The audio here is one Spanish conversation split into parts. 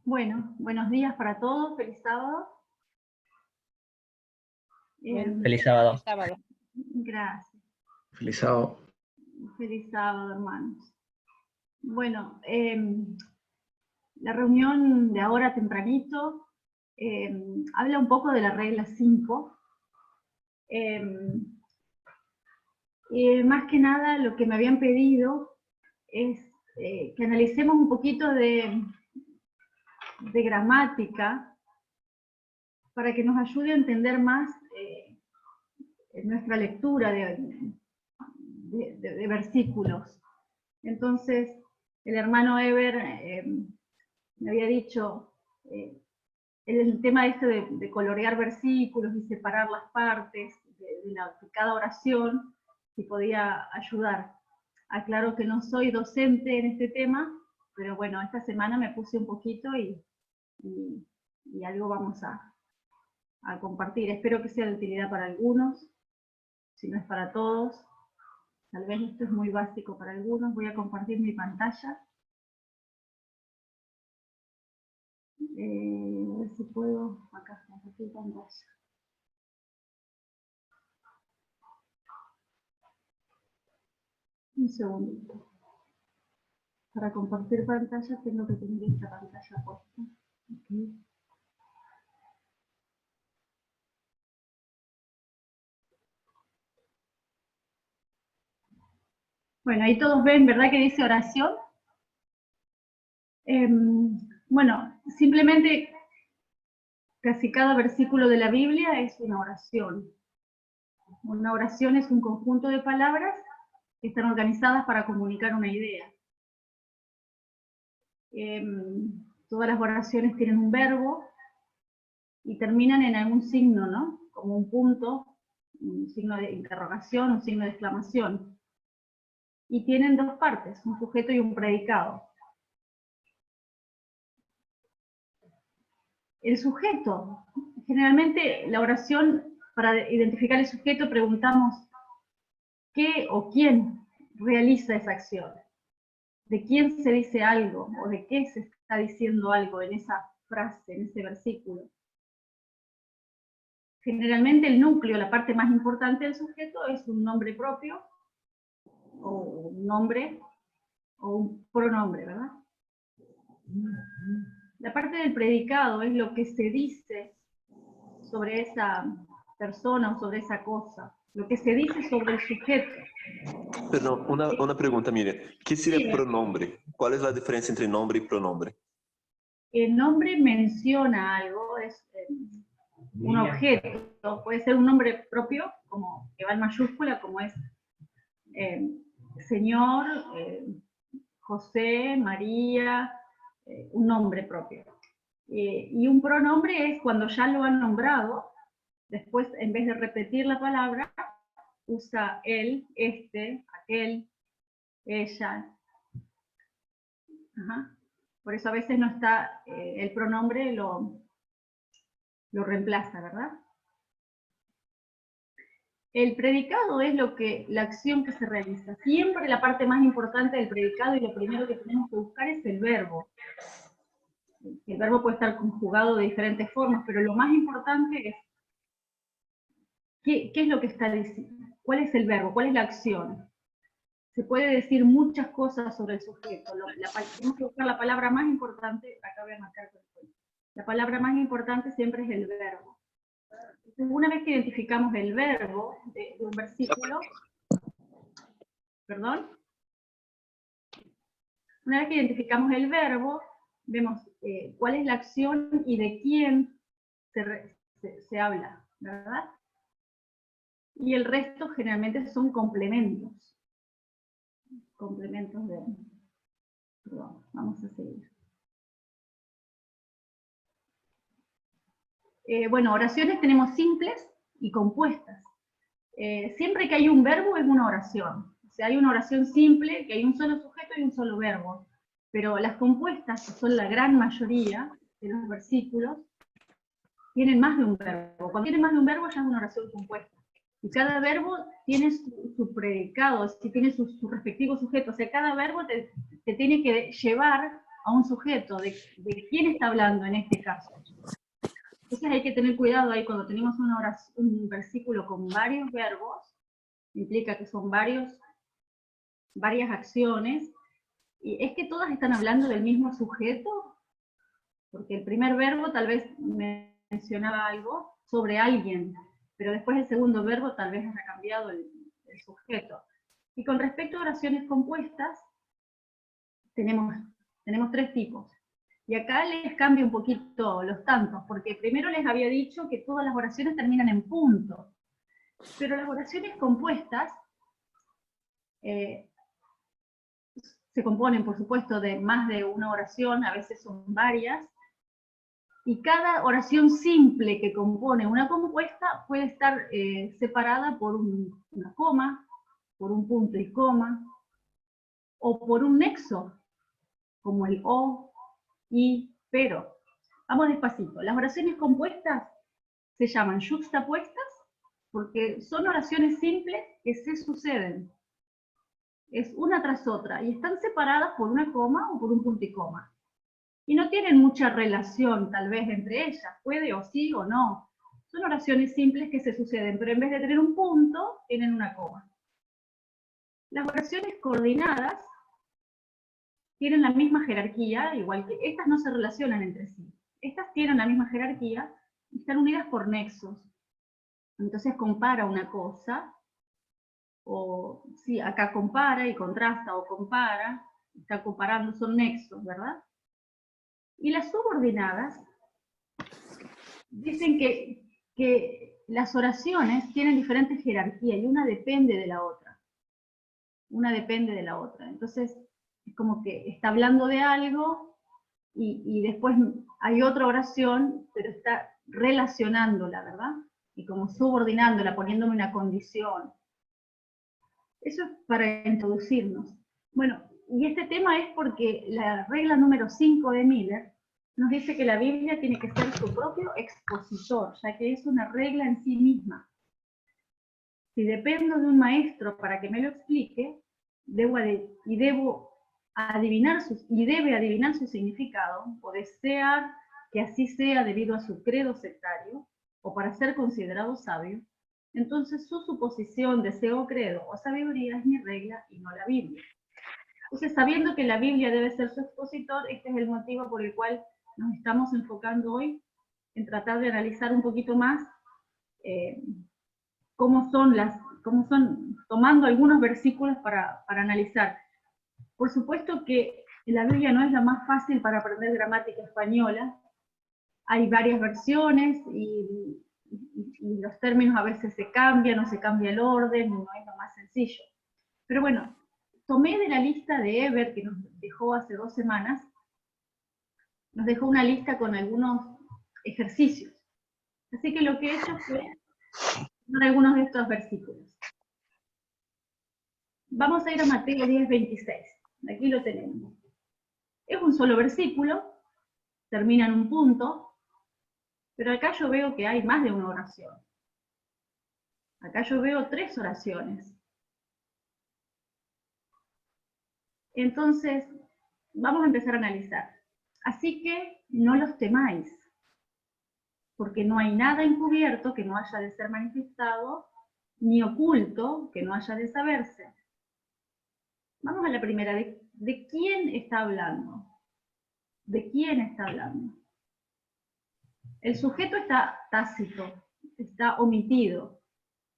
Bueno, buenos días para todos, feliz sábado. Feliz sábado. Gracias. Feliz sábado. Feliz sábado, hermanos. Bueno, la reunión de ahora tempranito habla un poco de la regla 5. Más que nada lo que me habían pedido es que analicemos un poquito de gramática para que nos ayude a entender más nuestra lectura de versículos. Entonces, el hermano Eber me había dicho el tema este de colorear versículos y separar las partes de cada oración, si podía ayudar. Aclaro que no soy docente en este tema, pero bueno, esta semana me puse un poquito y algo vamos a compartir. Espero que sea de utilidad para algunos, si no es para todos. Tal vez esto es muy básico para algunos. Voy a compartir mi pantalla. A ver si puedo. Acá, compartir pantalla. Un segundito. Para compartir pantalla tengo que tener esta pantalla puesta. Okay. Bueno, ahí todos ven, ¿verdad que dice oración? Bueno, simplemente casi cada versículo de la Biblia es una oración. Una oración es un conjunto de palabras que están organizadas para comunicar una idea. Todas las oraciones tienen un verbo y terminan en algún signo, ¿no? Como un punto, un signo de interrogación, un signo de exclamación. Y tienen dos partes, un sujeto y un predicado. El sujeto, generalmente la oración, para identificar el sujeto preguntamos qué o quién realiza esa acción, de quién se dice algo o de qué se está diciendo algo en esa frase, en ese versículo. Generalmente el núcleo, la parte más importante del sujeto es un nombre propio, o un nombre, o un pronombre, ¿verdad? La parte del predicado es lo que se dice sobre esa persona o sobre esa cosa, lo que se dice sobre el sujeto. Perdão, uma pergunta, Miriam. O que seria pronombre? Qual é a diferença entre nombre e pronombre? El nombre menciona algo, es un objeto, puede ser un nombre propio, como que va en mayúscula, como es Señor, José, María, un nombre propio. Y un pronombre es cuando ya lo han nombrado, después en vez de repetir la palabra, usa él, este, aquel, ella. Ajá. Por eso a veces no está, el pronombre lo reemplaza, ¿verdad? El predicado es la acción que se realiza. Siempre la parte más importante del predicado y lo primero que tenemos que buscar es el verbo. El verbo puede estar conjugado de diferentes formas, pero lo más importante es ¿qué es lo que está diciendo? ¿Cuál es el verbo? ¿Cuál es la acción? Se puede decir muchas cosas sobre el sujeto. Tenemos que buscar la palabra más importante, acá voy a marcar. La palabra más importante siempre es el verbo. Entonces, una vez que identificamos el verbo de un versículo, ¿perdón? Una vez que identificamos el verbo, vemos cuál es la acción y de quién se habla, ¿verdad? Y el resto generalmente son complementos. Complementos de... Perdón, vamos a seguir. Bueno, oraciones tenemos simples y compuestas. Siempre que hay un verbo es una oración. O sea, hay una oración simple, que hay un solo sujeto y un solo verbo. Pero las compuestas, que son la gran mayoría de los versículos, tienen más de un verbo. Cuando tienen más de un verbo ya es una oración compuesta. Y cada verbo tiene su predicado, tiene su respectivo sujeto. O sea, cada verbo te tiene que llevar a un sujeto, de quién está hablando en este caso. Entonces hay que tener cuidado ahí cuando tenemos un versículo con varios verbos, implica que son varias acciones, y es que todas están hablando del mismo sujeto, porque el primer verbo tal vez mencionaba algo sobre alguien, pero después el segundo verbo tal vez haya cambiado el sujeto. Y con respecto a oraciones compuestas, tenemos 3 tipos. Y acá les cambio un poquito los tantos, porque primero les había dicho que todas las oraciones terminan en punto. Pero las oraciones compuestas se componen, por supuesto, de más de una oración, a veces son varias, y cada oración simple que compone una compuesta puede estar separada por una coma, por un punto y coma, o por un nexo, como el o, y, pero. Vamos despacito. Las oraciones compuestas se llaman yuxtapuestas porque son oraciones simples que se suceden. Es una tras otra y están separadas por una coma o por un punto y coma. Y no tienen mucha relación, tal vez, entre ellas. Puede o sí o no. Son oraciones simples que se suceden, pero en vez de tener un punto, tienen una coma. Las oraciones coordinadas tienen la misma jerarquía, igual que estas no se relacionan entre sí. Estas tienen la misma jerarquía y están unidas por nexos. Entonces compara una cosa, o sí, acá compara y contrasta, o compara, está comparando, son nexos, ¿verdad? Y las subordinadas dicen que las oraciones tienen diferentes jerarquías y una depende de la otra. Una depende de la otra. Entonces, es como que está hablando de algo y después hay otra oración, pero está relacionándola, ¿verdad? Y como subordinándola, poniéndome una condición. Eso es para introducirnos. Bueno, y este tema es porque la regla número 5 de Miller nos dice que la Biblia tiene que ser su propio expositor, ya que es una regla en sí misma. Si dependo de un maestro para que me lo explique, debe adivinar su significado, o desear que así sea debido a su credo sectario, o para ser considerado sabio, entonces su suposición, deseo, credo o sabiduría es mi regla y no la Biblia. Entonces, sabiendo que la Biblia debe ser su expositor, este es el motivo por el cual nos estamos enfocando hoy en tratar de analizar un poquito más cómo son, tomando algunos versículos para analizar. Por supuesto que la Biblia no es la más fácil para aprender gramática española. Hay varias versiones y los términos a veces se cambian o se cambia el orden, no es lo más sencillo. Pero bueno, tomé de la lista de Eber que nos dejó hace 2 semanas, nos dejó una lista con algunos ejercicios. Así que lo que he hecho fue tomar algunos de estos versículos. Vamos a ir a Mateo 10:26. Aquí lo tenemos. Es un solo versículo, termina en un punto, pero acá yo veo que hay más de una oración. Acá yo veo 3 oraciones. Entonces, vamos a empezar a analizar. Así que no los temáis, porque no hay nada encubierto que no haya de ser manifestado, ni oculto que no haya de saberse. Vamos a la primera. ¿De quién está hablando? ¿De quién está hablando? El sujeto está tácito, está omitido.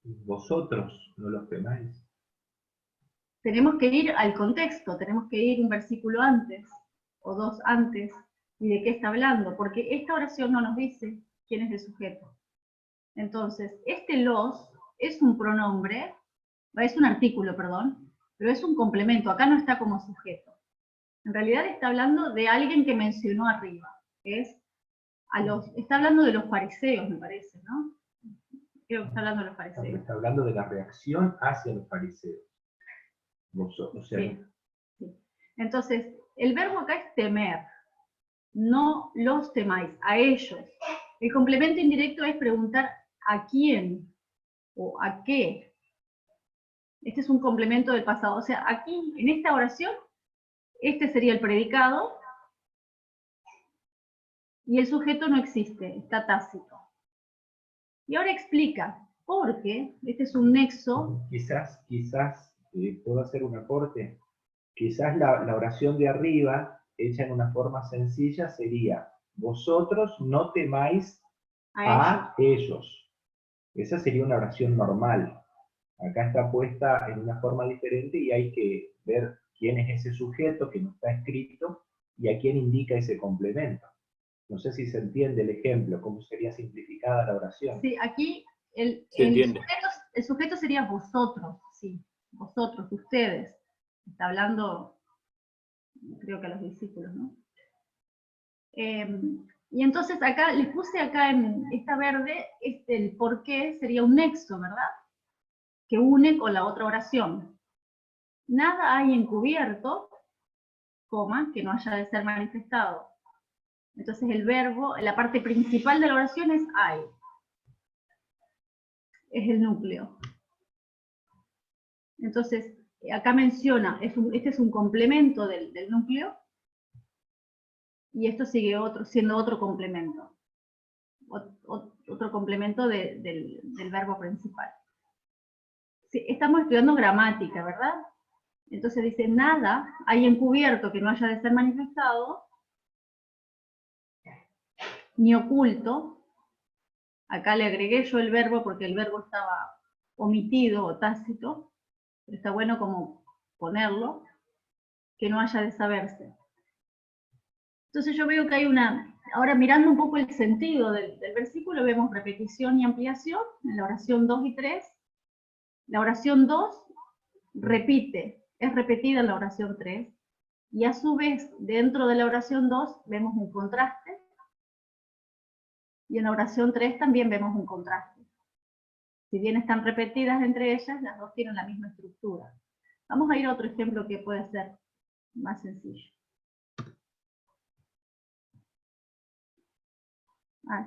Vosotros no los temáis. Tenemos que ir al contexto, tenemos que ir un versículo antes, o 2 antes, y de qué está hablando, porque esta oración no nos dice quién es el sujeto. Entonces, este los es un pronombre, es un artículo, perdón, pero es un complemento, acá no está como sujeto. En realidad está hablando de alguien que mencionó arriba, que es está hablando de los fariseos, me parece, ¿no? Creo que está hablando de los fariseos. Está hablando de la reacción hacia los fariseos. O sea, Sí, sí. Entonces, el verbo acá es temer. No los temáis, a ellos. El complemento indirecto es preguntar a quién o a qué. Este es un complemento del pasado. O sea, aquí, en esta oración, este sería el predicado y el sujeto no existe, está tácito. Y ahora explica, porque este es un nexo. Quizás, puedo hacer un aporte. Quizás la oración de arriba, hecha en una forma sencilla, sería: vosotros no temáis a ellos. Esa sería una oración normal. Acá está puesta en una forma diferente y hay que ver quién es ese sujeto que no está escrito y a quién indica ese complemento. No sé si se entiende el ejemplo, cómo sería simplificada la oración. Sí, aquí el sujeto sería vosotros, sí, vosotros, ustedes. Está hablando, creo que a los discípulos, ¿no? Y entonces acá, les puse acá en esta verde, el por qué sería un nexo, ¿verdad? Que une con la otra oración. Nada hay encubierto, coma, que no haya de ser manifestado. Entonces el verbo, la parte principal de la oración es hay. Es el núcleo. Entonces, acá menciona, este es un complemento del núcleo, y esto sigue siendo otro complemento. Otro complemento del verbo principal. Sí, estamos estudiando gramática, ¿verdad? Entonces dice, nada hay encubierto que no haya de ser manifestado, ni oculto. Acá le agregué yo el verbo porque el verbo estaba omitido o tácito, pero está bueno como ponerlo, que no haya de saberse. Entonces yo veo que hay ahora mirando un poco el sentido del versículo, vemos repetición y ampliación en la oración 2 y 3. La oración 2 es repetida en la oración 3, y a su vez, dentro de la oración 2 vemos un contraste, y en la oración 3 también vemos un contraste. Si bien están repetidas entre ellas, las dos tienen la misma estructura. Vamos a ir a otro ejemplo que puede ser más sencillo.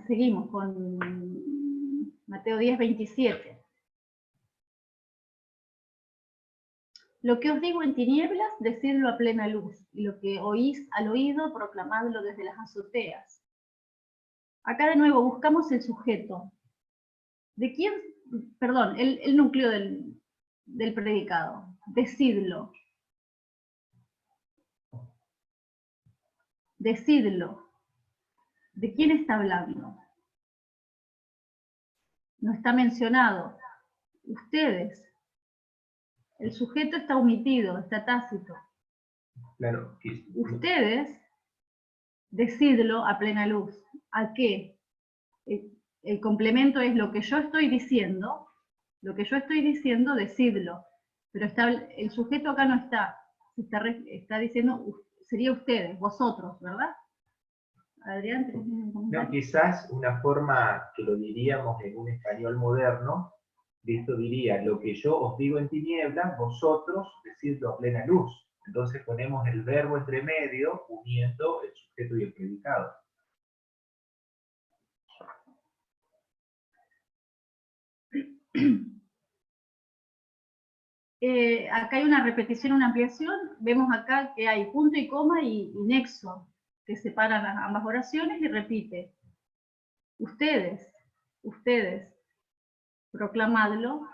Seguimos con Mateo 10, 27. Lo que os digo en tinieblas, decidlo a plena luz, y lo que oís al oído, proclamadlo desde las azoteas. Acá de nuevo buscamos el sujeto. ¿De quién? Perdón, el núcleo del predicado. Decidlo. Decidlo. ¿De quién está hablando? No está mencionado. Ustedes. El sujeto está omitido, está tácito. Claro. Ustedes, decidlo a plena luz. ¿A qué? El complemento es lo que yo estoy diciendo. Lo que yo estoy diciendo, decidlo. Pero el sujeto acá no está. Está diciendo, sería ustedes, vosotros, ¿verdad? Adrián, ¿tenés un comentario? No, quizás una forma que lo diríamos en un español moderno, de esto diría: lo que yo os digo en tinieblas, vosotros decidlo a plena luz. Entonces ponemos el verbo entre medio, uniendo el sujeto y el predicado. Acá hay una repetición, una ampliación. Vemos acá que hay punto y coma y nexo, que separan ambas oraciones, y repite. Ustedes, proclamadlo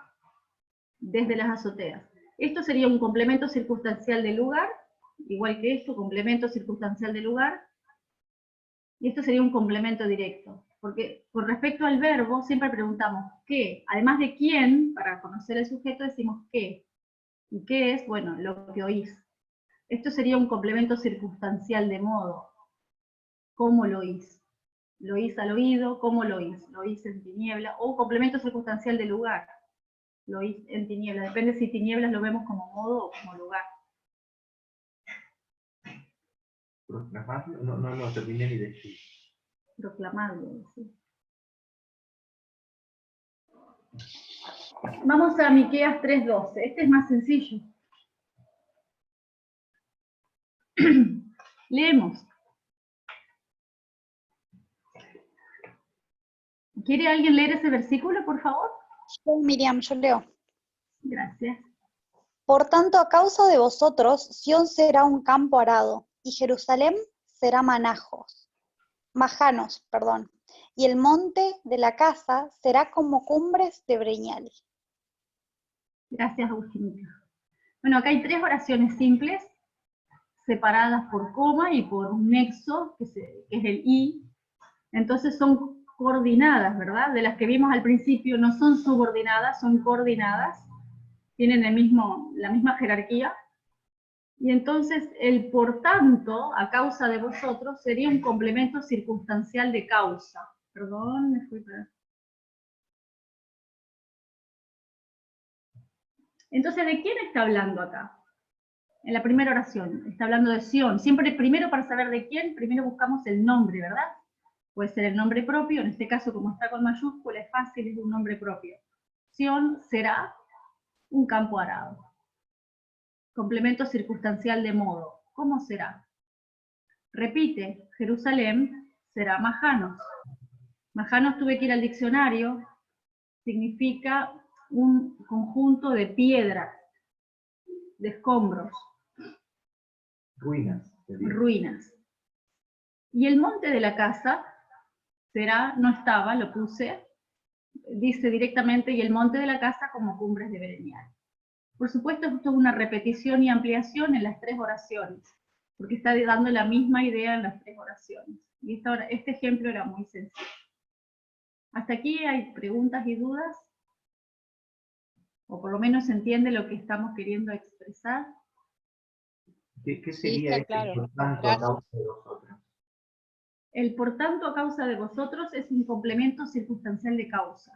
desde las azoteas. Esto sería un complemento circunstancial de lugar, igual que esto, complemento circunstancial de lugar, y esto sería un complemento directo. Porque con respecto al verbo, siempre preguntamos qué, además de quién, para conocer el sujeto decimos qué. ¿Y qué es? Bueno, lo que oís. Esto sería un complemento circunstancial de modo. ¿Cómo lo oís? ¿Lo oís al oído? ¿Cómo lo oís? ¿Lo oís en tiniebla? O complemento circunstancial de lugar. Lo oís en tiniebla. Depende si tinieblas lo vemos como modo o como lugar. ¿Proclamarlo? No terminé ni de decir. Proclamarlo, sí. Vamos a Miqueas 3:12. Este es más sencillo. Leemos. ¿Quiere alguien leer ese versículo, por favor? Yo, Miriam, yo leo. Gracias. Por tanto, a causa de vosotros, Sión será un campo arado, y Jerusalén será manajos. Majanos, perdón. Y el monte de la casa será como cumbres de breñal. Gracias, Agustinita. Bueno, acá hay 3 oraciones simples, separadas por coma y por un nexo, que es el i. Entonces son coordinadas, ¿verdad? De las que vimos al principio, no son subordinadas, son coordinadas, tienen la misma jerarquía. Y entonces el por tanto, a causa de vosotros, sería un complemento circunstancial de causa. Perdón, me fui para... Entonces, ¿de quién está hablando acá? En la primera oración, está hablando de Sión. Siempre primero, para saber de quién, primero buscamos el nombre, ¿verdad? Puede ser el nombre propio, en este caso como está con mayúscula, es fácil, es un nombre propio. Sión será un campo arado. Complemento circunstancial de modo. ¿Cómo será? Repite, Jerusalén será Majanos. Majanos tuve que ir al diccionario, significa un conjunto de piedras, de escombros. Ruinas. Ruinas. Y el monte de la casa será, no estaba, lo puse, dice directamente, y el monte de la casa como cumbres de breñal. Por supuesto, esto es una repetición y ampliación en las 3 oraciones, porque está dando la misma idea en las 3 oraciones. Y este ejemplo era muy sencillo. ¿Hasta aquí hay preguntas y dudas? O por lo menos se entiende lo que estamos queriendo expresar. ¿Qué Sí, sería está este claro. por tanto a Gracias. causa de vosotros? El por tanto a causa de vosotros es un complemento circunstancial de causa.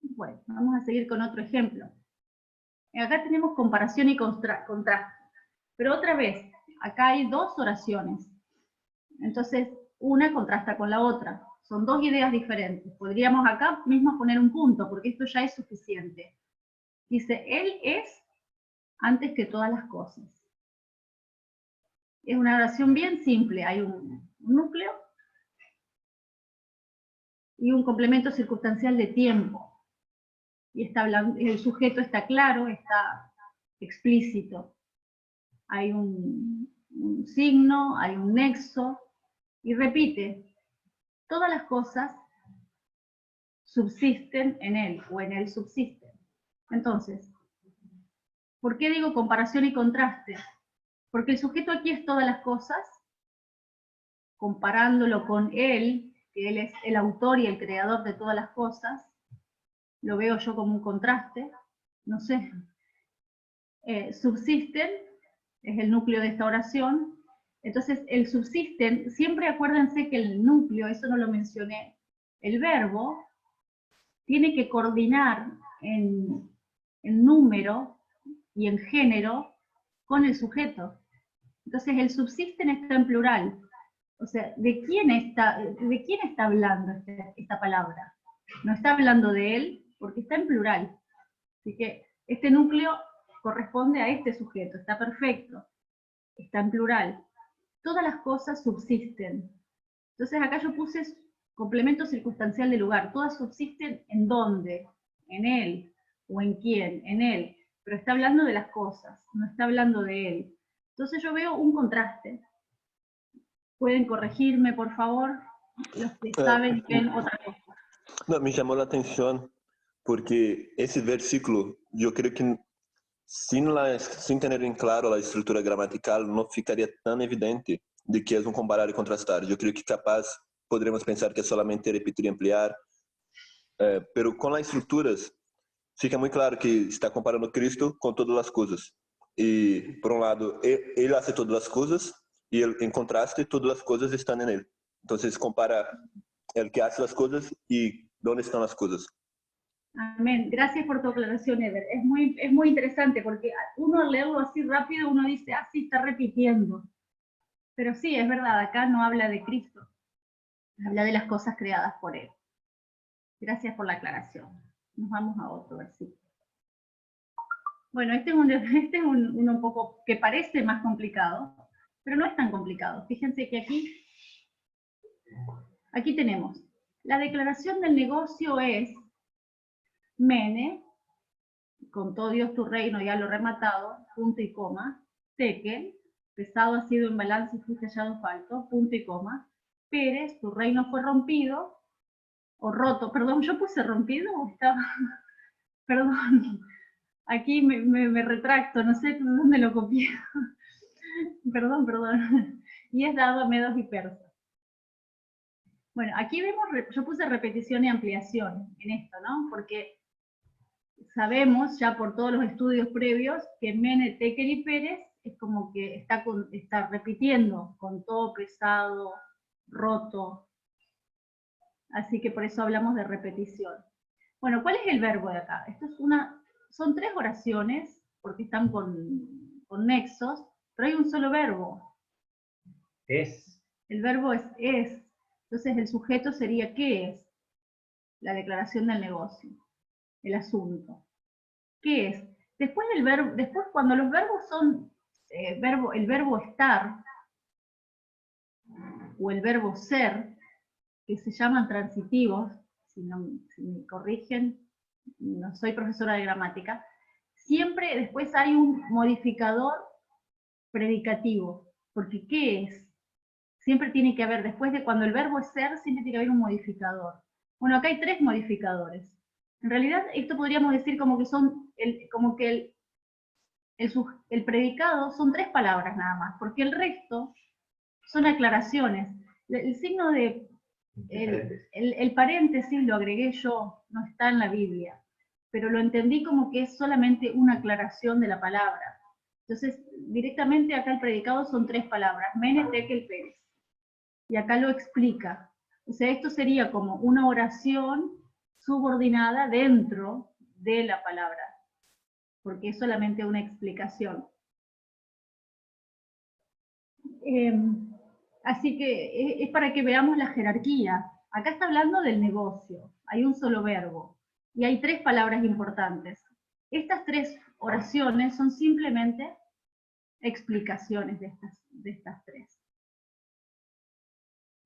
Bueno, vamos a seguir con otro ejemplo. Acá tenemos comparación y contraste. Pero otra vez, acá hay 2 oraciones. Entonces, una contrasta con la otra. Son 2 ideas diferentes. Podríamos acá mismo poner un punto, porque esto ya es suficiente. Dice, Él es antes que todas las cosas. Es una oración bien simple. Hay un núcleo y un complemento circunstancial de tiempo. Y está hablando, el sujeto está claro, está explícito. Hay un signo, hay un nexo, y repite, todas las cosas subsisten en él, o en él subsisten. Entonces, ¿por qué digo comparación y contraste? Porque el sujeto aquí es todas las cosas, comparándolo con él, que él es el autor y el creador de todas las cosas, lo veo yo como un contraste, no sé. Subsisten, es el núcleo de esta oración. Entonces, el subsisten, siempre acuérdense que el núcleo, eso no lo mencioné, el verbo tiene que coordinar en número y en género con el sujeto. Entonces, el subsisten está en plural. O sea, ¿de quién está hablando esta palabra? No está hablando de él porque está en plural. Así que este núcleo corresponde a este sujeto, está perfecto, está en plural. Todas las cosas subsisten. Entonces acá yo puse complemento circunstancial de lugar. Todas subsisten ¿en dónde? En él. ¿O en quién? En él. Pero está hablando de las cosas, no está hablando de él. Entonces yo veo un contraste. ¿Pueden corregirme, por favor? Los que saben y ven otra cosa. No, me llamó la atención porque ese versículo, yo creo que sin tener en claro la estructura gramatical, no ficaría tan evidente de que es un comparar y contrastar. Yo creo que capaz podremos pensar que es solamente repetir y ampliar, pero con las estructuras fica muy claro que está comparando a Cristo con todas las cosas. Y por un lado, él hace todas las cosas y en contraste, todas las cosas están en él. Entonces compara el que hace las cosas y dónde están las cosas. Amén. Gracias por tu aclaración, Eder. Es muy interesante porque uno al leerlo así rápido, uno dice, ah, sí, está repitiendo. Pero sí, es verdad, acá no habla de Cristo. Habla de las cosas creadas por Él. Gracias por la aclaración. Nos vamos a otro versículo. Bueno, este es uno un poco que parece más complicado, pero no es tan complicado. Fíjense que aquí tenemos, la declaración del negocio es Mene, con todo Dios tu reino, ya lo he rematado, punto y coma, tekel, pesado ha sido en balance y fuiste hallado falto, punto y coma. Pérez, tu reino fue rompido, o roto, perdón, yo puse rompido o estaba, perdón, aquí me retracto, no sé dónde lo copié, perdón, y es dado a medos y persas. Bueno, aquí vemos, yo puse repetición y ampliación en esto, ¿no? Porque sabemos ya por todos los estudios previos que Mene, Tekel y Pérez es como que está repitiendo con todo pesado, roto, así que por eso hablamos de repetición. Bueno, ¿cuál es el verbo de acá? Esto es son 3 oraciones, porque están con nexos, pero hay un solo verbo. Es. El verbo es. Entonces el sujeto sería ¿qué es? La declaración del negocio, el asunto. ¿Qué es? Después cuando los verbos son el verbo estar o el verbo ser, que se llaman transitivos, si me corrigen, no soy profesora de gramática, siempre después hay un modificador predicativo, porque ¿qué es? Siempre tiene que haber, después de cuando el verbo es ser, siempre tiene que haber un modificador. Bueno, acá hay 3 modificadores. En realidad, esto podríamos decir como que son, el predicado son 3 palabras nada más, porque el resto son aclaraciones. El signo de, el paréntesis lo agregué yo, no está en la Biblia, pero lo entendí como que es solamente una aclaración de la palabra. Entonces, directamente acá el predicado son 3 palabras, Mene, Tekel, Pérez. Y acá lo explica. O sea, esto sería como una oración subordinada dentro de la palabra, porque es solamente una explicación. Así que es para que veamos la jerarquía. Acá está hablando del negocio, hay un solo verbo, y hay 3 palabras importantes. Estas 3 oraciones son simplemente explicaciones de estas 3.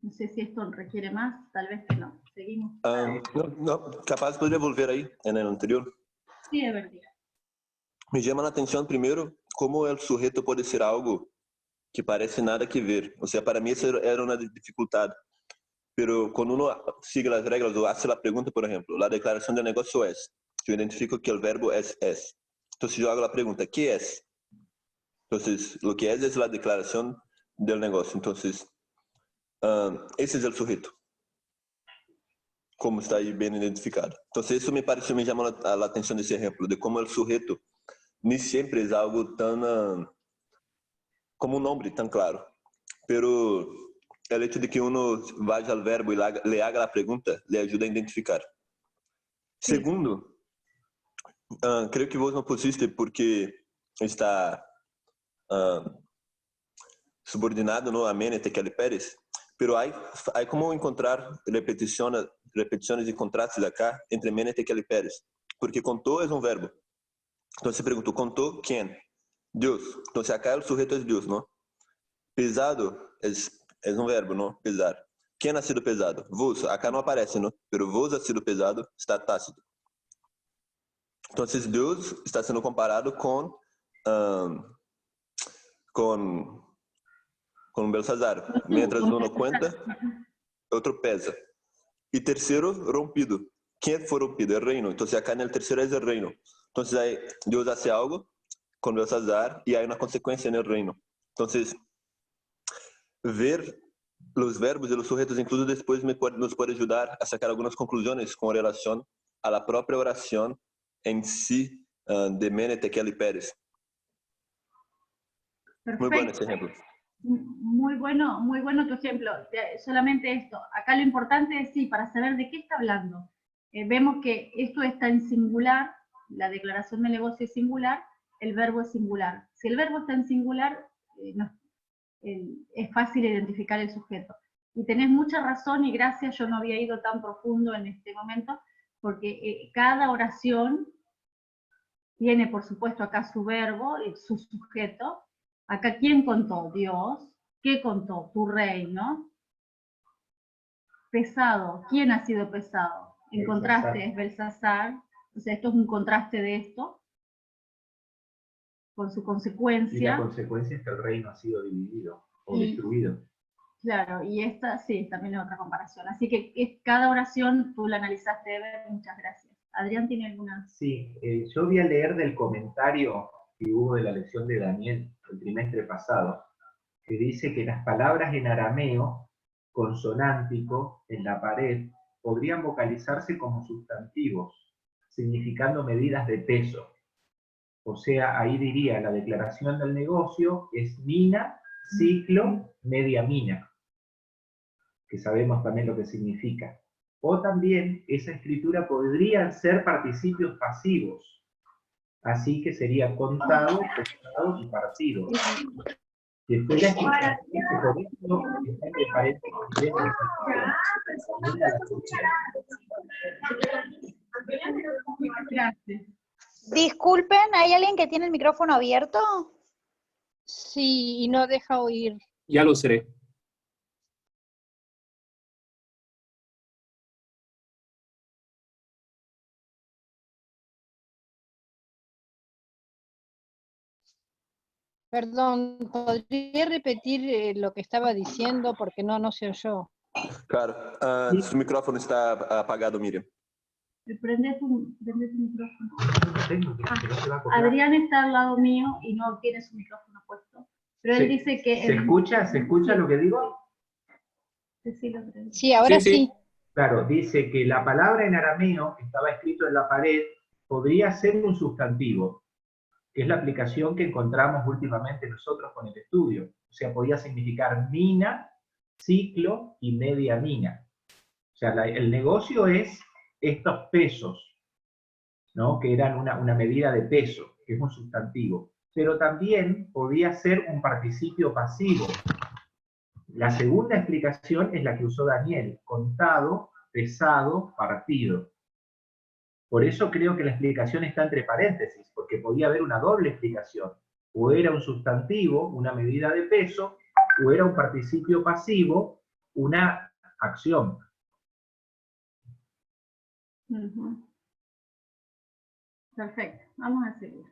No sé si esto requiere más, tal vez no. Seguimos. No, capaz podría volver ahí, en el anterior. Sí, es verdad. Me llama la atención primero cómo el sujeto puede ser algo que parece nada que ver. O sea, para mí esa era una dificultad. Pero cuando uno sigue las reglas o hace la pregunta, por ejemplo, la declaración de negocio es, yo identifico que el verbo es. Entonces yo hago la pregunta, ¿qué es? Entonces, lo que es la declaración del negocio. Entonces, ese es el sujeto, como está ahí bien identificado. Entonces, eso me llama la atención de ese ejemplo, de cómo el sujeto ni siempre es algo tan, como un nombre tan claro. Pero el hecho de que uno vaya al verbo y le haga la pregunta, le ayuda a identificar. Sí. Segundo, creo que vos no pusiste porque está subordinado, ¿no? A Mene, Tekel y Pérez, pero hay como encontrar repeticiones y contrastes acá entre Mene, Tekel y Pérez, porque contó es un verbo. Entonces se preguntó, ¿contó quién? Dios. Entonces acá el sujeto es Dios, ¿no? Pesado es un verbo, ¿no? Pesar. ¿Quién ha sido pesado? Vos. Acá no aparece, ¿no? Pero vos ha sido pesado, está tácito. Entonces Dios está siendo comparado con Belsazar. Mientras uno cuenta, otro pesa. Y tercero, rompido. ¿Quién fue rompido? El reino. Entonces acá en el tercero es el reino. Entonces ahí Dios hace algo con Belsazar y hay una consecuencia en el reino. Entonces, ver los verbos y los sujetos incluso después nos puede ayudar a sacar algunas conclusiones con relación a la propia oración en sí de Mene, Tekel y Pérez. Perfecto. Muy bueno ese ejemplo. Muy bueno tu ejemplo. Solamente esto. Acá lo importante es, sí, para saber de qué está hablando. Vemos que esto está en singular, la declaración de negocio es singular, el verbo es singular. Si el verbo está en singular, es fácil identificar el sujeto. Y tenés mucha razón y gracias, yo no había ido tan profundo en este momento, porque cada oración tiene, por supuesto, acá su verbo, su sujeto. Acá, ¿quién contó? Dios. ¿Qué contó? Tu reino. Pesado. ¿Quién ha sido pesado? En contraste es Belsazar. O sea, esto es un contraste de esto. con su Y la consecuencia. consecuencia es que el reino ha sido dividido o Y- destruido. Claro, y esta sí, también es otra comparación. Así que cada oración tú la analizaste, Ever, muchas gracias. Adrián tiene alguna. Sí, yo voy a leer del comentario que hubo de la lección de Daniel el trimestre pasado, que dice que las palabras en arameo consonántico en la pared podrían vocalizarse como sustantivos, significando medidas de peso. O sea, ahí diría, la declaración del negocio es mina, ciclo, media mina, que sabemos también lo que significa. O también esa escritura podrían ser participios pasivos, así que sería contado, pesado y partido. Que fue la explicación que por eso está entre paréntesis de esta explicación, también la Gracias. Disculpen, ¿hay alguien que tiene el micrófono abierto? Sí, y no deja oír. Ya lo seré. Perdón, ¿podría repetir lo que estaba diciendo? Porque no se oyó. Claro, su micrófono está apagado, Miriam. Prende tu micrófono. no tengo, que no se va a acoplar. Adrián está al lado mío y no tiene su micrófono puesto. Pero él dice que... ¿Se escucha? ¿Se escucha lo que digo? Sí, ahora sí. Claro, dice que la palabra en arameo que estaba escrito en la pared podría ser un sustantivo, que es la aplicación que encontramos últimamente nosotros con el estudio. O sea, podía significar mina, ciclo y media mina. O sea, el negocio es estos pesos, ¿no? Que eran una medida de peso, que es un sustantivo. Pero también podía ser un participio pasivo. La segunda explicación es la que usó Daniel, contado, pesado, partido. Por eso creo que la explicación está entre paréntesis, porque podía haber una doble explicación. O era un sustantivo, una medida de peso, o era un participio pasivo, una acción. Perfecto, vamos a seguir.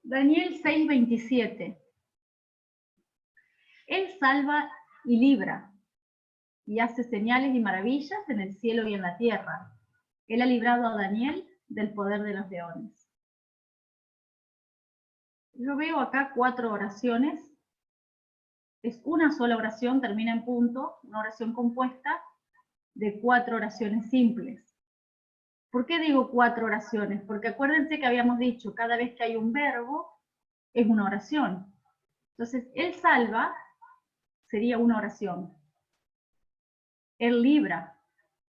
Daniel 6:27. Él salva y libra, y hace señales y maravillas en el cielo y en la tierra. Él ha librado a Daniel del poder de los leones. Yo veo acá 4 oraciones. Es una sola oración, termina en punto, una oración compuesta de 4 oraciones simples. ¿Por qué digo 4 oraciones? Porque acuérdense que habíamos dicho, cada vez que hay un verbo, es una oración. Entonces, él salva sería una oración. Él libra.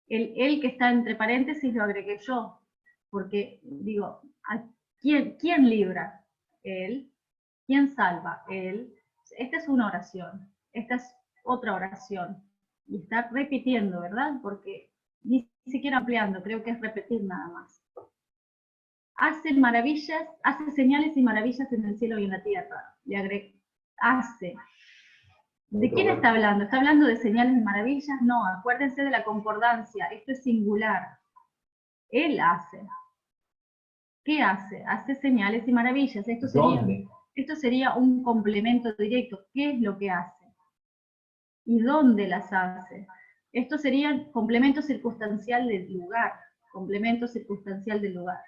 El que está entre paréntesis lo agregué yo, porque digo, ¿quién libra? Él. ¿Quién salva? Él. Esta es una oración. Esta es otra oración. Y está repitiendo, ¿verdad? Porque ni siquiera ampliando, creo que es repetir nada más. Hace maravillas, hace señales y maravillas en el cielo y en la tierra. Le agregué, hace. ¿De quién está hablando? ¿Está hablando de señales y maravillas? No, acuérdense de la concordancia, esto es singular. Él hace. ¿Qué hace? Hace señales y maravillas. Esto sería un complemento directo. ¿Qué es lo que hace? ¿Y dónde las hace? Esto sería complemento circunstancial del lugar. Complemento circunstancial del lugar.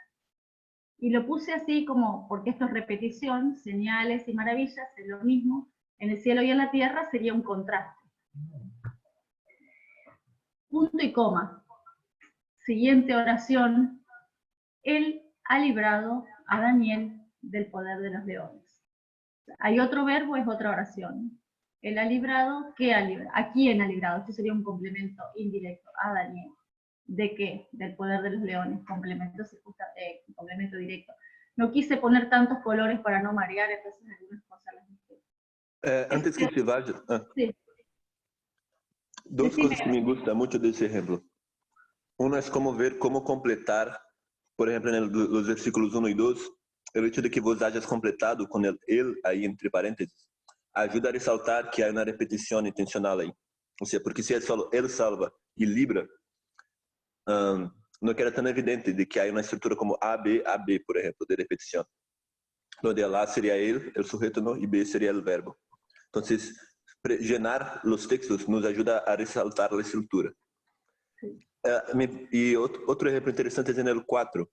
Y lo puse así como, porque esto es repetición, señales y maravillas, es lo mismo. En el cielo y en la tierra sería un contraste. Punto y coma. Siguiente oración. Él ha librado a Daniel del poder de los leones. Hay otro verbo, es otra oración. Él ha librado, ¿qué ha librado? ¿A quién ha librado? Esto sería un complemento indirecto, a Daniel. ¿De qué? Del poder de los leones, complemento directo. No quise poner tantos colores para no marear, entonces algunas cosas las dije. Antes que se vaya, sí. Dos cosas que me gustan mucho de ese ejemplo. Uno es como ver cómo completar, por ejemplo, en los versículos 1 y 2, el hecho de que vos hayas completado con el él ahí entre paréntesis, ayuda a resaltar que hay una repetición intencional ahí. O sea, porque si es solo él salva y libra, no queda tan evidente de que hay una estructura como A, B, por ejemplo, de repetición, donde el A sería él, el sujeto, ¿no? Y B sería el verbo. Entonces, llenar los textos nos ayuda a resaltar la estructura. Y otro ejemplo interesante es en el 4,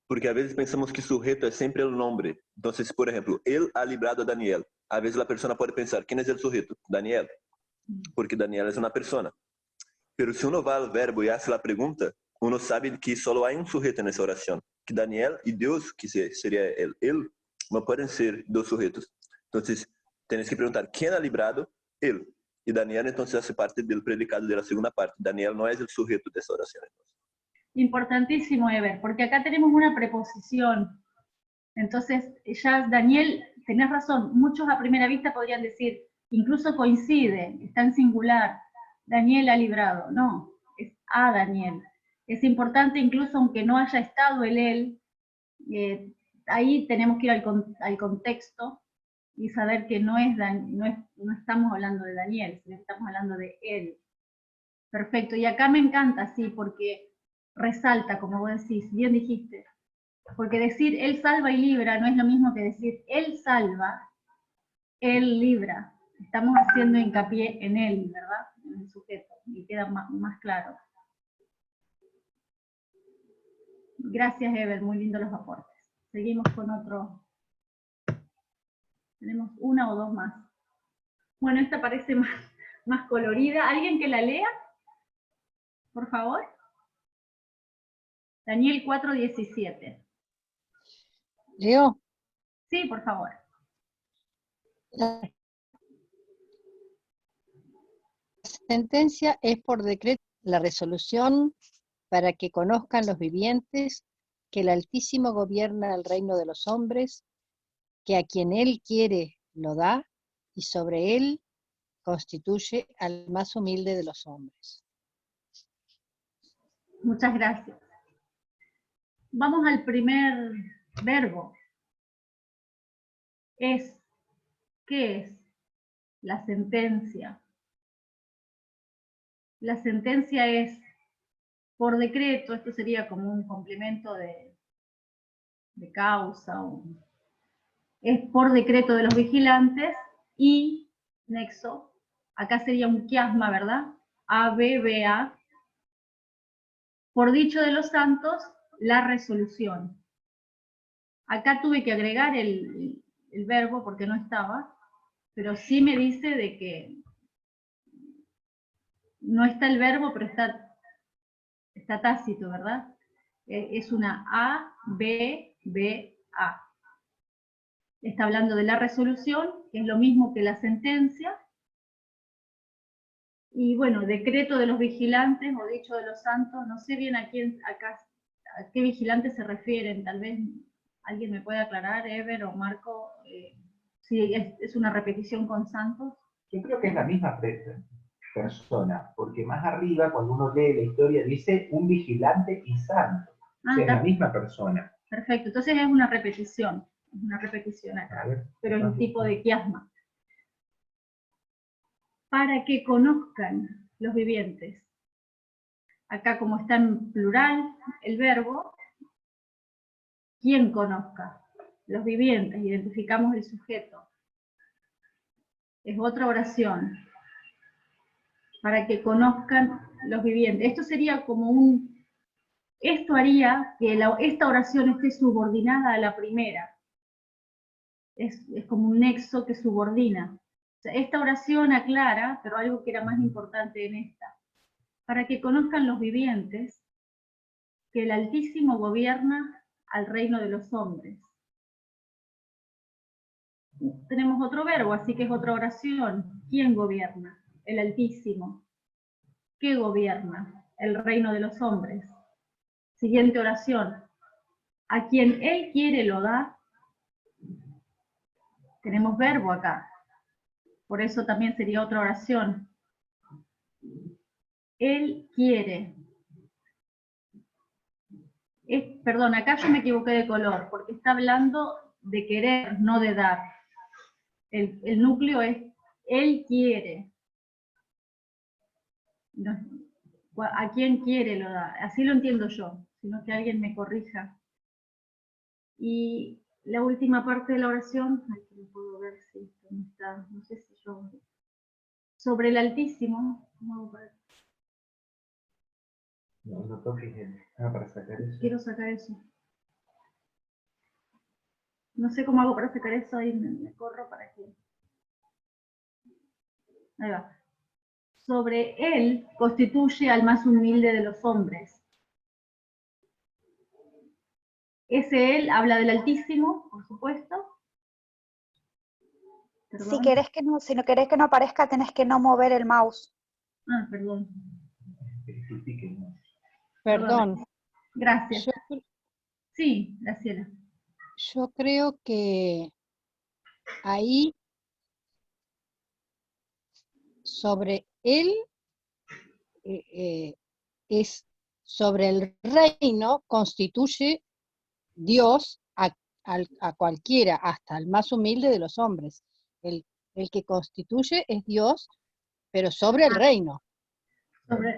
porque a veces pensamos que sujeto es siempre el nombre. Entonces, por ejemplo, él ha librado a Daniel. A veces la persona puede pensar, ¿quién es el sujeto? Daniel, porque Daniel es una persona. Pero si uno va al verbo y hace la pregunta, uno sabe que solo hay un sujeto en esa oración, que Daniel y Dios, que sería él, no pueden ser dos sujetos. Entonces, tienes que preguntar, ¿quién ha librado? Él. Y Daniel entonces hace parte del predicado de la segunda parte. Daniel no es el sujeto de esa oración. Importantísimo, Ever, porque acá tenemos una preposición. Entonces, ya Daniel, tenés razón, muchos a primera vista podrían decir, incluso coincide, está en singular, Daniel ha librado. No, es a Daniel. Es importante incluso aunque no haya estado el él, ahí tenemos que ir al contexto y saber que no estamos hablando de Daniel, sino que estamos hablando de él. Perfecto, y acá me encanta, sí, porque resalta, como vos decís, bien dijiste, porque decir él salva y libra no es lo mismo que decir él salva, él libra. Estamos haciendo hincapié en él, ¿verdad? En el sujeto, y queda más claro. Gracias, Ever, muy lindos los aportes. Seguimos con otro. Tenemos una o dos más. Bueno, esta parece más colorida. ¿Alguien que la lea? Por favor. Daniel 4:17. ¿Leo? Sí, por favor. La sentencia es por decreto, la resolución para que conozcan los vivientes que el Altísimo gobierna el reino de los hombres, que a quien él quiere lo da, y sobre él constituye al más humilde de los hombres. Muchas gracias. Vamos al primer verbo. Es. ¿Qué es? La sentencia. La sentencia es por decreto, esto sería como un complemento de causa. Es por decreto de los vigilantes y, nexo, acá sería un quiasma, ¿verdad? A, B, B, A. Por dicho de los santos, la resolución. Acá tuve que agregar el verbo porque no estaba, pero sí me dice de que no está el verbo, pero está tácito, ¿verdad? Es una A, B, B, A. Está hablando de la resolución, que es lo mismo que la sentencia. Y bueno, decreto de los vigilantes o dicho de los santos, no sé bien a qué vigilantes se refieren, tal vez alguien me puede aclarar, Ever o Marco, si es una repetición con santos. Yo creo que es la misma persona, porque más arriba, cuando uno lee la historia, dice un vigilante y santo. O sea, es la misma persona. Perfecto, entonces es una repetición acá, pero es un tipo de quiasma. Para que conozcan los vivientes. Acá como está en plural el verbo, ¿quién conozca? Los vivientes, identificamos el sujeto. Es otra oración. Para que conozcan los vivientes. Esto sería como esto haría que esta oración esté subordinada a la primera. Es como un nexo que subordina. O sea, esta oración aclara, pero algo que era más importante en esta. Para que conozcan los vivientes que el Altísimo gobierna al reino de los hombres. Tenemos otro verbo, así que es otra oración. ¿Quién gobierna? El Altísimo. ¿Qué gobierna? El reino de los hombres. Siguiente oración. A quien él quiere lo da. Tenemos verbo acá. Por eso también sería otra oración. Él quiere. Perdón, acá yo me equivoqué de color, porque está hablando de querer, no de dar. El núcleo es él quiere. No, a quien quiere lo da. Así lo entiendo yo, sino que alguien me corrija. Y la última parte de la oración, aquí no puedo ver si esto no está, no sé si yo... Sobre el Altísimo, no, No toques para sacar eso. quiero sacar eso. No sé cómo hago para sacar eso, ahí me corro para que... Ahí va. Sobre él constituye al más humilde de los hombres. Ese él habla del Altísimo, por supuesto. Perdón. Si no querés que no aparezca, tenés que no mover el mouse. Ah, perdón. Perdón. Gracias. Sí, Graciela. Yo creo que ahí, sobre él, es sobre el reino, constituye Dios a cualquiera, hasta el más humilde de los hombres. El que constituye es Dios, pero sobre el reino.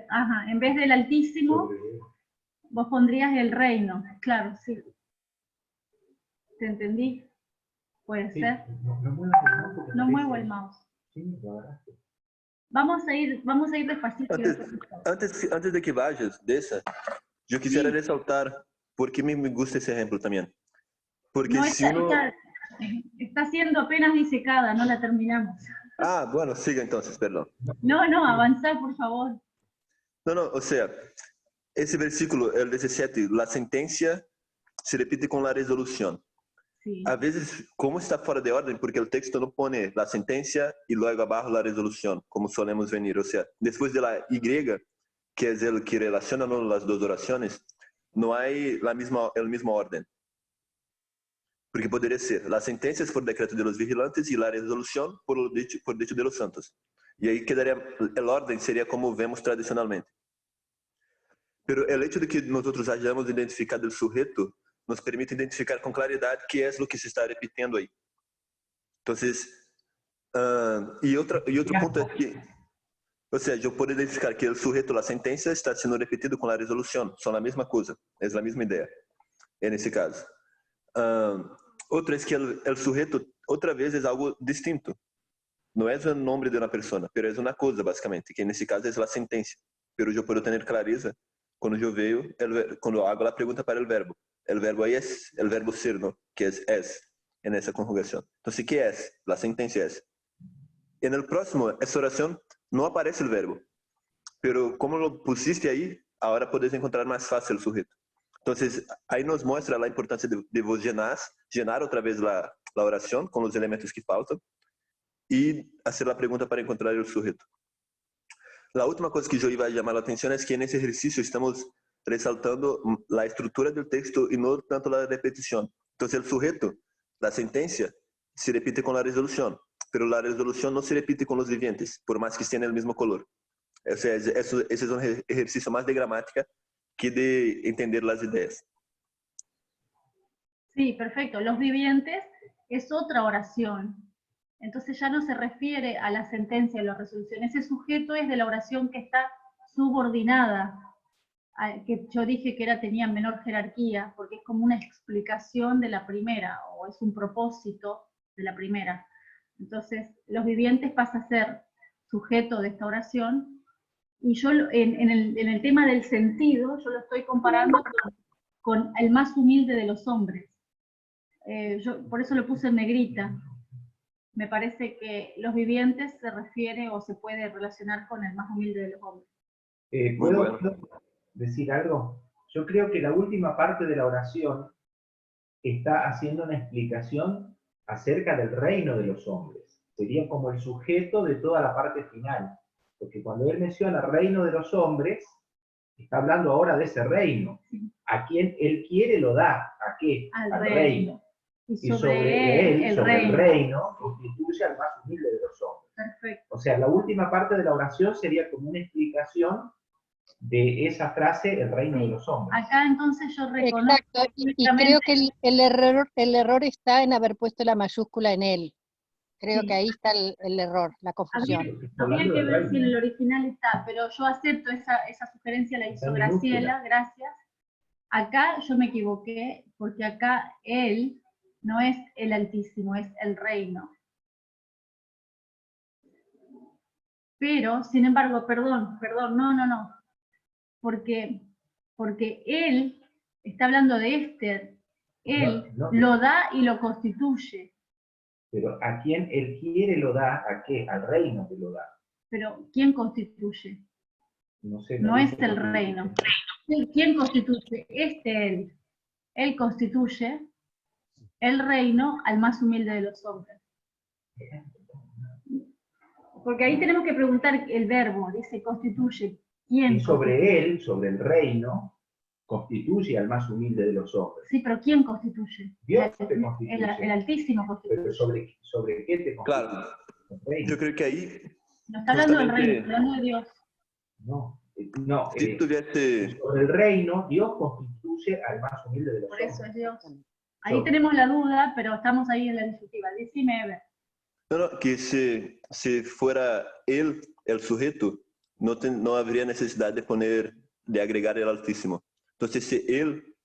Ajá, en vez del Altísimo, vos pondrías el reino. Claro, sí. ¿Te entendí? Puede ser. No muevo el mouse. Sí, la verdad. Vamos a ir despacito. Antes de que vayas dessa, yo quisiera resaltar por qué me gusta ese ejemplo también. Porque no, si uno... está siendo apenas disecada, no la terminamos. Ah, bueno, siga entonces, perdón. No, avanzá, por favor. No, o sea, ese versículo, el 17, la sentencia se repite con la resolución. Sí. A veces, como está fuera de orden, porque el texto no pone la sentencia y luego abajo la resolución, como solemos venir. O sea, después de la Y, que es el que relaciona las dos oraciones, no hay el mismo orden. Porque podría ser, la sentencia es por decreto de los vigilantes y la resolución por dicho de los santos. Y ahí quedaría, el orden sería como vemos tradicionalmente. Pero el hecho de que nosotros hayamos identificado el sujeto nos permite identificar con claridad qué es lo que se está repitiendo ahí. Entonces, y otro punto es que, o sea, yo puedo identificar que el sujeto, la sentencia, está siendo repetido con la resolución. Son la misma cosa, es la misma idea, en ese caso. Otro es que el sujeto, otra vez, es algo distinto. No es el nombre de una persona, pero es una cosa, básicamente, que en ese caso es la sentencia. Pero yo puedo tener clareza cuando yo veo, cuando hago la pregunta para el verbo. El verbo ahí es el verbo ser, ¿no? Que es en esa conjugación. Entonces, ¿qué es? La sentencia es. En el próximo, esa oración, no aparece el verbo. Pero como lo pusiste ahí, ahora puedes encontrar más fácil el sujeto. Entonces, ahí nos muestra la importancia de vos llenar otra vez la oración con los elementos que faltan y hacer la pregunta para encontrar el sujeto. La última cosa que yo iba a llamar la atención es que en ese ejercicio estamos resaltando la estructura del texto y no tanto la repetición. Entonces, el sujeto, la sentencia, se repite con la resolución, pero la resolución no se repite con los vivientes, por más que estén en el mismo color. O sea, ese es un ejercicio más de gramática que de entender las ideas. Sí, perfecto. Los vivientes es otra oración. Entonces ya no se refiere a la sentencia, a la resolución. Ese sujeto es de la oración que está subordinada, que yo dije que tenía menor jerarquía, porque es como una explicación de la primera, o es un propósito de la primera. Entonces, los vivientes pasa a ser sujeto de esta oración, y yo en el tema del sentido, yo lo estoy comparando con el más humilde de los hombres. Yo por eso lo puse en negrita. Me parece que los vivientes se refiere o se puede relacionar con el más humilde de los hombres. ¿Puedo decir algo? Yo creo que la última parte de la oración está haciendo una explicación acerca del reino de los hombres. Sería como el sujeto de toda la parte final. Porque cuando él menciona reino de los hombres, está hablando ahora de ese reino. A quien él quiere lo da. ¿A qué? Al reino. Y sobre él, sobre el reino, constituye al más humilde de los hombres. Perfecto. O sea, la última parte de la oración sería como una explicación de esa frase, el reino de los hombres. Acá entonces yo reconozco... Exacto, y creo que el error está en haber puesto la mayúscula en él. Creo Sí. que ahí está el error, la confusión. Habría que ver si en el original está, pero yo acepto esa sugerencia, la hizo Está en minúscula. Graciela, gracias. Acá yo me equivoqué, porque acá él no es el Altísimo, es el reino. Pero, sin embargo, perdón, no, porque él está hablando de Esther, él No, lo da y lo constituye. Pero a quien él quiere lo da, ¿a qué? Al reino que lo da. Pero ¿quién constituye? No sé. No dice es el constituye. reino. ¿Quién constituye? Él. Él constituye el reino al más humilde de los hombres. Porque ahí tenemos que preguntar el verbo, dice constituye. ¿Quién Y sobre constituye? él, sobre el reino, constituye al más humilde de los hombres. Sí, pero ¿quién constituye? Dios te constituye. El Altísimo constituye. Pero sobre qué te constituye. Claro. El reino. Yo creo que ahí, No está hablando del justamente, reino, está hablando de Dios. No, si tuviese... sobre el reino, Dios constituye al más humilde de los Por eso hombres. es Dios. Ahí tenemos la duda, pero estamos ahí en la disyuntiva. Decime, Ever. No, que si fuera él el sujeto, no habría necesidad de agregar el Altísimo. Entonces, si él,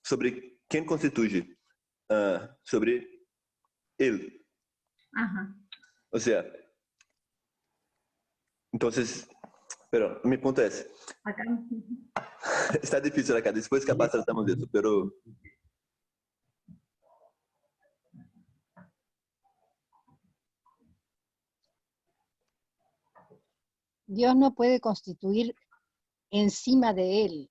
sobre quién constituye, sobre él. Ajá. O sea, entonces, pero mi punto es, Acá. está difícil acá, después capaz tratamos de eso, pero... Dios no puede constituir encima de él.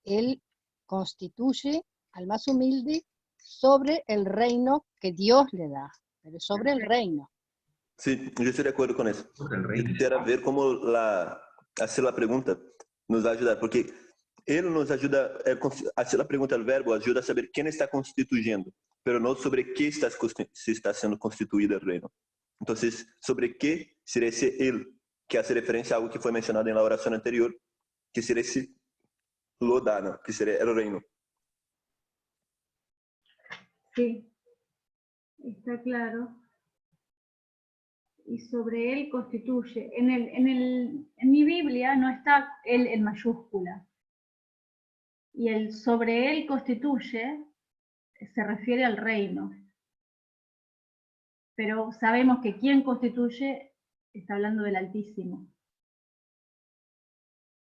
Él constituye al más humilde sobre el reino que Dios le da, pero sobre el reino. Sí, yo estoy de acuerdo con eso. Sobre el Yo reino. quisiera ver cómo hacer la pregunta nos va a ayudar, porque él nos ayuda, hacer la pregunta al verbo ayuda a saber quién está constituyendo, pero no sobre qué se está siendo constituido el reino. Entonces, sobre qué sería ese él, que hace referencia a algo que fue mencionado en la oración anterior, que sería ese lodana, que sería el reino. Sí, está claro. Y sobre él constituye. En mi Biblia no está él en mayúscula. Y el sobre él constituye se refiere al reino. Pero sabemos que quien constituye está hablando del Altísimo.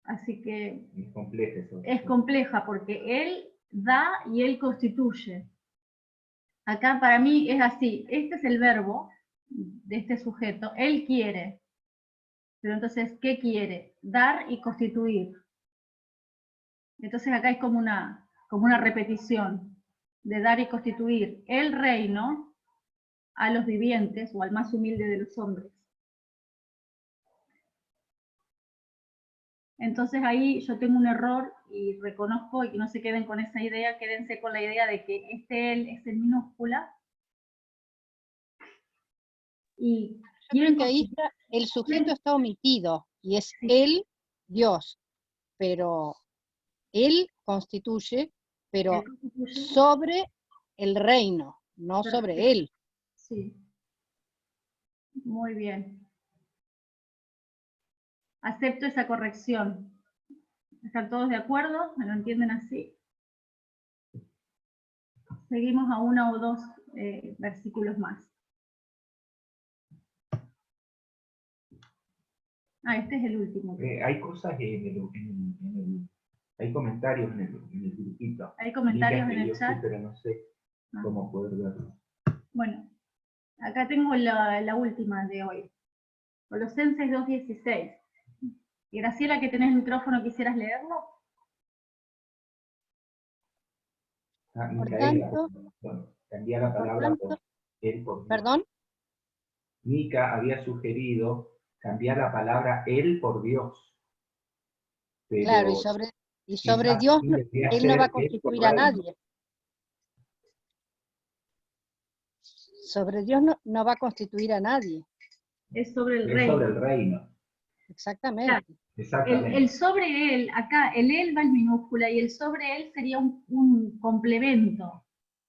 Así que Es complejo eso. es compleja porque él da y él constituye. Acá para mí es así. Este es el verbo de este sujeto. Él quiere. Pero entonces, ¿qué quiere? Dar y constituir. Entonces acá es como una repetición de dar y constituir el reino a los vivientes o al más humilde de los hombres. Entonces ahí yo tengo un error y reconozco, y que no se queden con esa idea, quédense con la idea de que este él es en minúscula. Y Yo creo que ahí está, el sujeto está omitido y es Sí. él, Dios, pero él constituye, pero él constituye. sobre el reino, no Perfecto. sobre él. Sí. Muy bien. Acepto esa corrección. ¿Están todos de acuerdo? ¿Me lo entienden así? Seguimos a uno o dos versículos más. Este es el último. Hay cosas hay comentarios en el grupito. Hay comentarios Mica en el escribió, chat. sí, pero no sé cómo poder verlo. Bueno, acá tengo la última de hoy. Colosenses 2:16. Y Graciela, que tenés el micrófono, ¿quisieras leerlo? Ah, Por Micaela, tanto, cambiar la palabra tanto, por él por Dios. perdón, Mica había sugerido cambiar la palabra él por Dios. Pero claro, y sobre quizás Dios debería él no va a ser él por constituir a reino. nadie. Sobre Dios no va a constituir a nadie. Es sobre el Es reino. sobre el reino. Exactamente. Claro. Exactamente. El sobre él, acá el él va en minúscula y el sobre él sería un complemento.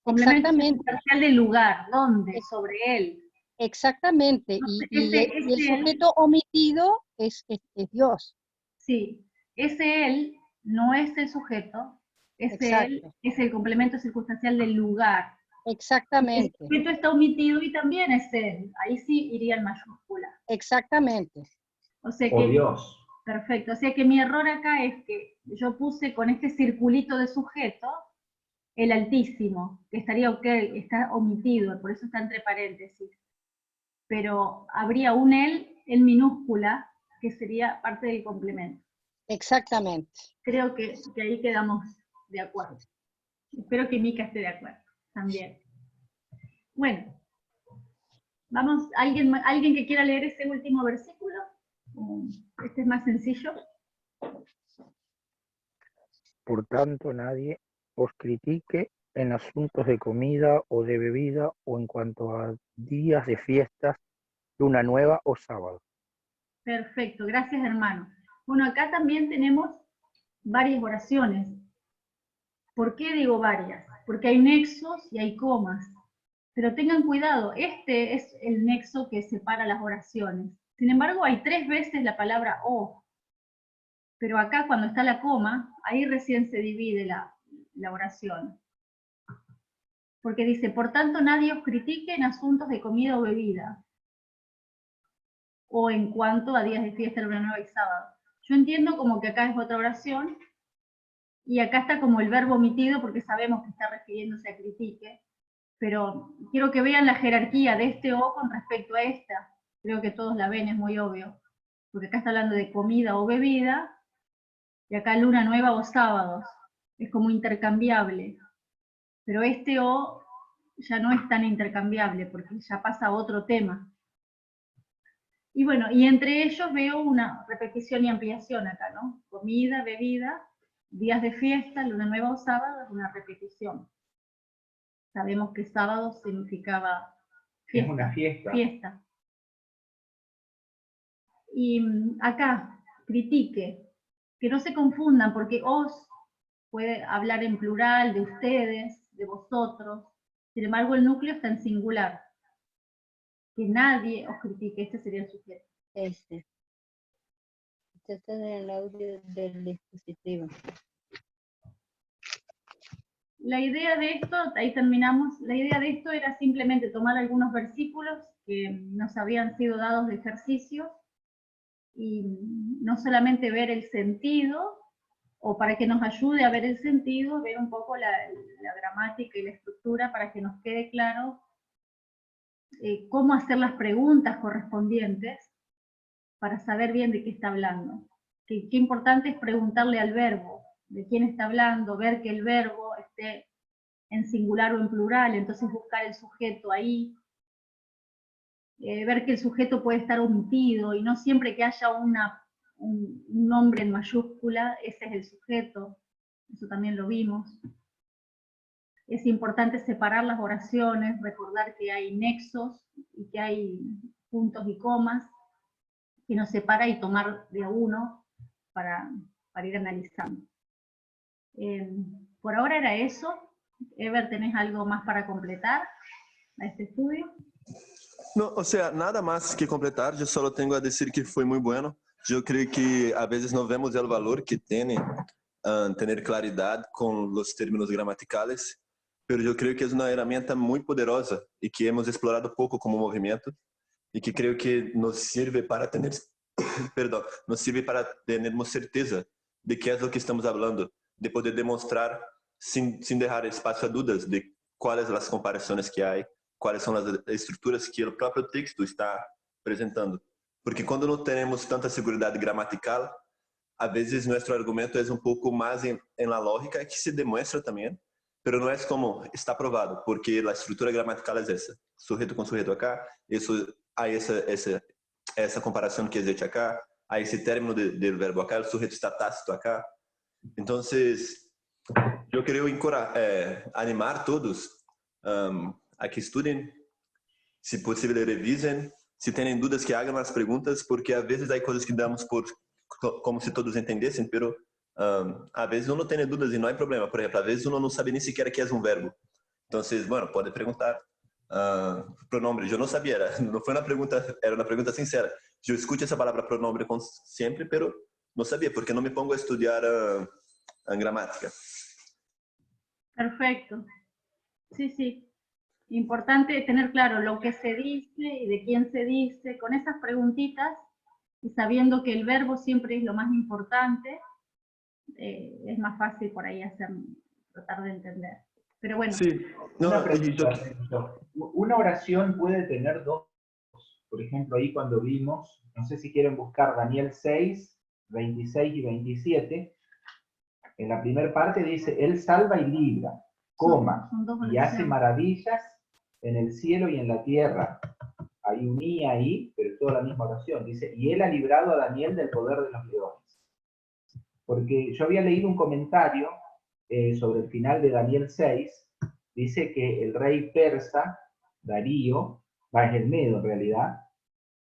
Complemento Exactamente. circunstancial del lugar, ¿dónde? Sobre él. Exactamente. Entonces, Y el ese él, sujeto omitido es Dios. sí, ese él no es el sujeto, ese él Exacto. es el complemento circunstancial del lugar. El Exactamente. sujeto está omitido y también es él. Ahí sí iría en mayúscula. Exactamente. O sea O que, Dios. perfecto. O sea que mi error acá es que yo puse con este circulito de sujeto el Altísimo, que estaría ok, está omitido, por eso está entre paréntesis. Pero habría un él en minúscula, que sería parte del complemento. Exactamente. Creo que ahí quedamos de acuerdo. Espero que Mica esté de acuerdo también. Bueno, vamos, ¿alguien que quiera leer ese último versículo? Este es más sencillo. Por tanto, nadie os critique en asuntos de comida o de bebida o en cuanto a días de fiestas, luna nueva o sábado. Perfecto, gracias hermano. Bueno, acá también tenemos varias oraciones. ¿Por qué digo varias? Porque hay nexos y hay comas. Pero tengan cuidado, este es el nexo que separa las oraciones. Sin embargo, hay 3 veces la palabra o. Pero acá cuando está la coma, ahí recién se divide la oración. Porque dice, por tanto nadie os critique en asuntos de comida o bebida, o en cuanto a días de fiesta, luna nueva y sábado. Yo entiendo como que acá es otra oración, y acá está como el verbo omitido porque sabemos que está refiriéndose a critique, pero quiero que vean la jerarquía de este o con respecto a esta. Creo que todos la ven, es muy obvio, porque acá está hablando de comida o bebida, y acá luna nueva o sábados. Es como intercambiable. Pero este o ya no es tan intercambiable, porque ya pasa a otro tema. Y bueno, y entre ellos veo una repetición y ampliación acá, ¿no? Comida, bebida, días de fiesta, luna nueva o sábado, es una repetición. Sabemos que sábado significaba fiesta. Es una fiesta. Fiesta. Y acá, critique, que no se confundan, porque os puede hablar en plural, de ustedes, de vosotros. Sin embargo, el núcleo está en singular. Que nadie os critique, este sería el sujeto. Este está en el audio del dispositivo. La idea de esto, ahí terminamos, la idea de esto era simplemente tomar algunos versículos que nos habían sido dados de ejercicio y no solamente ver el sentido, o para que nos ayude a ver el sentido, ver un poco la gramática y la estructura para que nos quede claro cómo hacer las preguntas correspondientes para saber bien de qué está hablando. Qué importante es preguntarle al verbo, de quién está hablando, ver que el verbo esté en singular o en plural, entonces buscar el sujeto ahí, ver que el sujeto puede estar omitido, y no siempre que haya un nombre en mayúscula, ese es el sujeto, eso también lo vimos. Es importante separar las oraciones, recordar que hay nexos y que hay puntos y comas, que nos separa y tomar de a uno para ir analizando. Por ahora era eso. Ever, ¿tenés algo más para completar a este estudio? No, o sea, nada más que completar, yo solo tengo a decir que fue muy bueno. Yo creo que a veces no vemos el valor que tiene tener claridad con los términos gramaticales, pero yo creo que es una herramienta muy poderosa y que hemos explorado poco como movimiento y que creo que nos sirve para tener, perdón, nos sirve para tenermos certeza de qué es lo que estamos hablando, de poder demostrar sin dejar espacio a dudas de cuáles las comparaciones que hay, cuáles son las estructuras que el propio texto está presentando. Porque cuando no tenemos tanta seguridad gramatical, a veces nuestro argumento es un poco más en la lógica, que se demuestra también, pero no es como está probado, porque la estructura gramatical es esa, sujeto con sujeto acá, eso, hay esa comparación que es hecha acá, hay ese término del verbo acá, el sujeto está tácito acá. Entonces, yo quiero animar todos a que estudien, si posible revisen, si tienen dudas que hagan las preguntas, porque a veces hay cosas que damos por como si todos entendessem, pero a vezes uno tem dúvidas e não há problema. Por exemplo, a vezes uno não sabe nem sequer que é um verbo. Entonces, bueno, puede preguntar. Pronombre, yo no sabía, no fue una pregunta, era una pregunta sincera. Yo escucho esa palabra pronombre siempre, pero no sabía porque no me pongo a estudiar gramática. Perfecto. Sí, sí. Importante tener claro lo que se dice y de quién se dice, con esas preguntitas, y sabiendo que el verbo siempre es lo más importante, es más fácil por ahí tratar de entender. Pero bueno. Sí. No, Una pregunta, una oración puede tener dos. Por ejemplo, ahí cuando vimos, no sé si quieren buscar Daniel 6, 26 y 27, en la primera parte dice, Él salva y libra, coma, y hace maravillas en el cielo y en la tierra. Hay un i ahí, pero es toda la misma oración. Dice, y Él ha librado a Daniel del poder de los leones. Porque yo había leído un comentario sobre el final de Daniel 6, dice que el rey persa, Darío, es el Medo en realidad,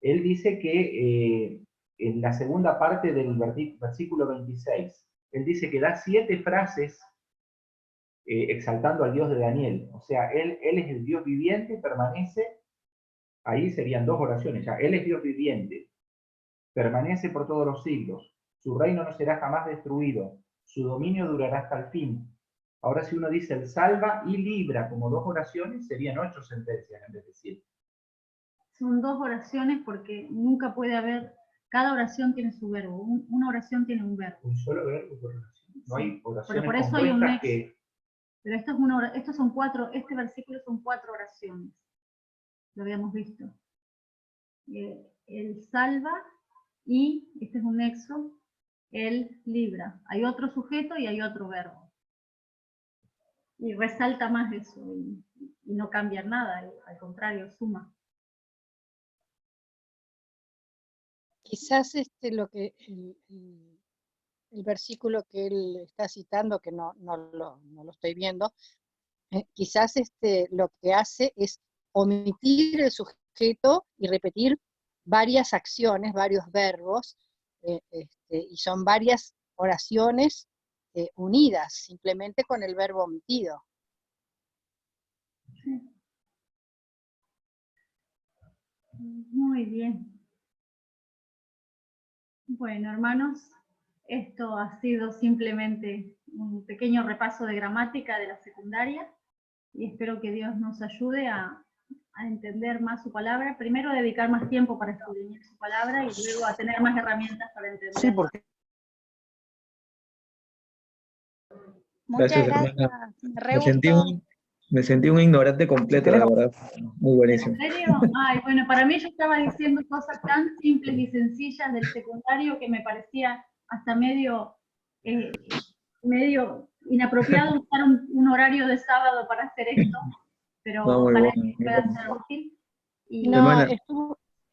él dice que en la segunda parte del versículo 26, él dice que da 7 frases exaltando al Dios de Daniel. O sea, él es el Dios viviente, permanece, ahí serían 2 oraciones ya, Él es Dios viviente, permanece por todos los siglos, su reino no será jamás destruido, su dominio durará hasta el fin. Ahora si uno dice el salva y libra como 2 oraciones, serían 8 sentencias en vez de 7. Son 2 oraciones porque nunca puede haber, cada oración tiene su verbo, una oración tiene un verbo. Un solo verbo por oración. No hay oraciones pero por eso hay un nexo. que... Pero estos son 4, este versículo son 4 oraciones. Lo habíamos visto. Él salva y, este es un nexo, Él libra. Hay otro sujeto y hay otro verbo. Y resalta más eso y no cambia nada, al contrario, suma. Quizás lo que el versículo que él está citando, que no lo estoy viendo, quizás lo que hace es omitir el sujeto y repetir varias acciones, varios verbos, y son varias oraciones unidas, simplemente con el verbo omitido. Sí. Muy bien. Bueno, hermanos, esto ha sido simplemente un pequeño repaso de gramática de la secundaria y espero que Dios nos ayude a entender más su palabra. Primero a dedicar más tiempo para estudiar su palabra y luego a tener más herramientas para entender. Sí, porque... Muchas Gracias, gracias. hermana. Me re gustó. Me sentí un ignorante completo, la verdad. Muy buenísimo. ¿En serio? Ay, bueno, para mí yo estaba diciendo cosas tan simples y sencillas del secundario que me parecía hasta medio inapropiado usar un horario de sábado para hacer esto, pero No, muy ojalá bueno. que pueda ser útil. Y, No, Hermana.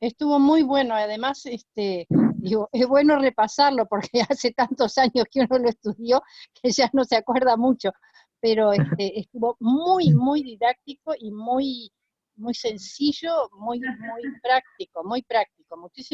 estuvo muy bueno, además digo, es bueno repasarlo porque hace tantos años que uno lo estudió que ya no se acuerda mucho, pero estuvo muy, muy didáctico y muy, muy sencillo, muy práctico, muy práctico. Muchísimas